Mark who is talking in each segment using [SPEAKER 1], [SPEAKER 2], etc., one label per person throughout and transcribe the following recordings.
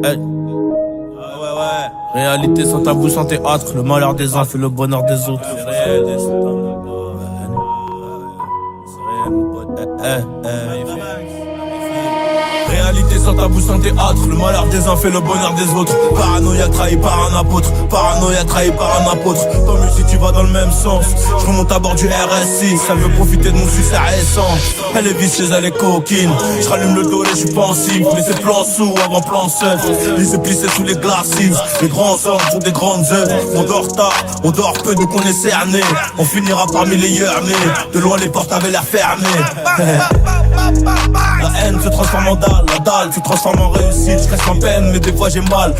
[SPEAKER 1] Hey. Réalité sans tabou, sans théâtre. Le malheur des uns fait le bonheur des autres. C'est réel, réalité sans tabou, sans théâtre. Le malheur des uns fait le bonheur des autres. Paranoïa trahi par un apôtre. Paranoïa trahi par un apôtre. Tant mieux si tu vas dans le même sens. Je remonte à bord du RS6. Elle veut profiter de mon succès récent. Elle est vice chez elle est coquine. Je rallume le dos et je suis pensif. Mais c'est plan sous avant plan seul. Les plissés sous les glacis. Les grands hommes font des grandes œuvres. On dort tard, on dort peu donc on est cerné. On finira parmi les yernés. De loin les portes avaient l'air fermées. La haine se transforme en dalle, la dalle se transforme en réussite. Je reste en peine mais des fois j'ai mal.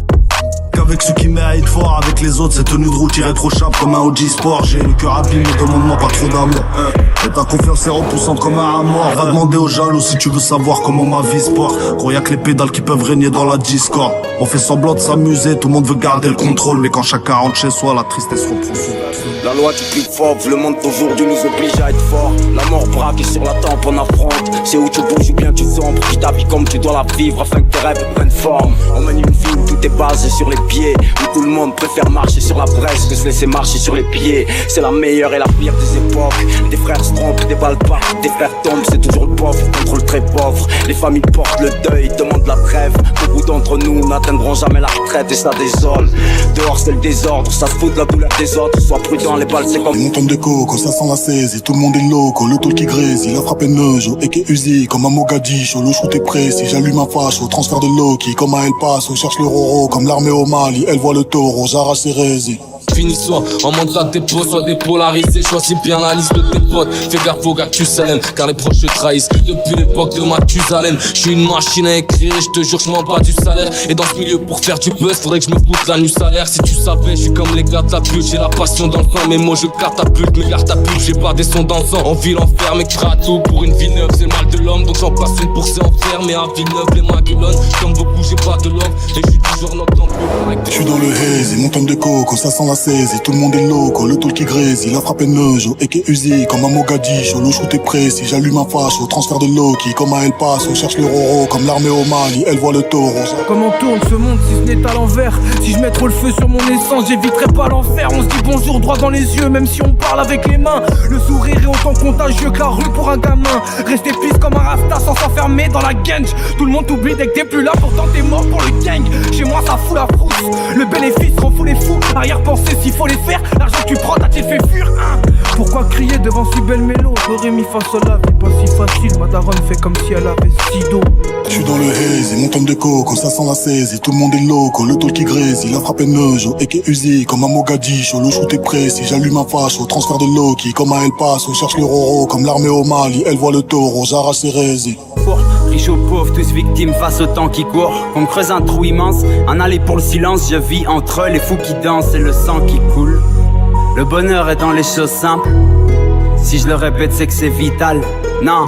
[SPEAKER 2] Qu'avec ceux qui méritent fort, avec les autres c'est tenue de route irréprochable comme un OG Sport. J'ai le cœur abîmé, demande-moi pas trop d'amour. Et ta confiance est repoussante comme un mort. Va demander aux jaloux si tu veux savoir comment ma vie se porte. Gros y'a que les pédales qui peuvent régner dans la discorde. On fait semblant de s'amuser, tout le monde veut garder le contrôle. Mais quand chacun rentre chez soi, la tristesse reprend son.
[SPEAKER 3] La loi du plus fort, le monde d'aujourd'hui nous oblige à être fort. La mort braquée sur la tempe, on affronte. C'est où tu bouges ou bien tu sombres. Vis ta vie comme tu dois la vivre afin que tes rêves prennent forme. On mène une vie où tout est basé sur les pieds, où tout le monde préfère marcher sur la braise que se laisser marcher sur les pieds. C'est la meilleure et la pire des époques. Des frères se trompent, des balles partent, des frères tombent. C'est toujours le pauvre contre le très pauvre. Les familles portent le deuil, demandent la trêve. Beaucoup d'entre nous n'atteindront jamais la retraite et ça désole. Dehors c'est le désordre, ça se fout de la douleur des autres. Sois prudent, les balles c'est comme
[SPEAKER 2] Une tonne de coco, ça sent la saisie. Tout le monde est loco, le tôle qui grésille. La frappe est neuge, et qui est usée comme un Mogadiscio. Le shoot est précis, j'allume un fâche au transfert de Loki. Comme à El Paso, cherche le Roro. Comme l'armée au Mali, elle voit le taureau, j'arrache ses résis.
[SPEAKER 4] Finis soit en mandat de dépôt, soit dépolarisé. Choisis bien la liste de tes potes. Fais gaffe aux gars que tu salènes, car les proches te trahissent depuis l'époque de Mathusalem. J'suis une machine à écrire et j'te jure que j'm'en bats du salaire. Et dans ce milieu pour faire du buzz, faudrait que j'me foute la nuit salaire. Si tu savais, j'suis comme les gars de la pute. J'ai la passion dans le sang, mais moi je catapulte. Mais garde ta pute, j'ai pas des sons dansants. En ville enfermé, tout pour une vie neuve, c'est le mal de l'homme. Donc j'en passe une pour s'enfermer à Villeneuve, les maguelones. Comme beaucoup, j'ai pas de l'homme. Et j'suis toujours notre temps plus.
[SPEAKER 2] J'suis dans le haze, mon tonne de coco, ça sent la saisie. Tout le monde est loco, le tôle qui grésille. La frappe est neuge, et qui est usée comme un Mogadiscio. Le shoot est précis, j'allume un fâche au transfert de Loki. Comme à El Paso, cherche le Roro. Comme l'armée au Mali, elle voit le taureau.
[SPEAKER 5] Comment tourne ce monde si ce n'est à l'envers? Si je mets trop le feu sur mon essence, j'éviterai pas l'enfer. On se dit bonjour droit dans les yeux, même si on parle avec les mains. Le sourire est autant contagieux que la rue pour un gamin. Rester pisse comme un rasta sans s'enfermer dans la gange. Tout le monde t'oublie dès que t'es plus là, pourtant t'es mort pour le gang. Chez moi ça fout la frousse, le bénéfice rend fou les fous. Arrière-pensée s'il faut les faire, l'argent que tu prends t'as-t-il fait fuir hein? Pourquoi crier devant si belle mélo? J'aurais mis face à la vie, pas si facile. Ma daronne fait comme si elle avait 6 dos.
[SPEAKER 2] J'suis dans le haze, mon tonne de coco, ça sent la saisie. Tout le monde est loco, le tôle qui grésille. La frappe est neuge, et qui est usée comme un Mogadiscio. Le shoot est précis, j'allume un fâche au transfert de Loki. Comme à El Paso, cherche le Roro. Comme l'armée au Mali, elle voit le taureau, j'arrache ses résis.
[SPEAKER 6] Riche ou pauvre, tous victimes face au temps qui court. On me creuse un trou immense, en aller pour le silence. Je vis entre eux, les fous qui dansent et le sang qui coule. Le bonheur est dans les choses simples. Si je le répète, c'est que c'est vital. Non,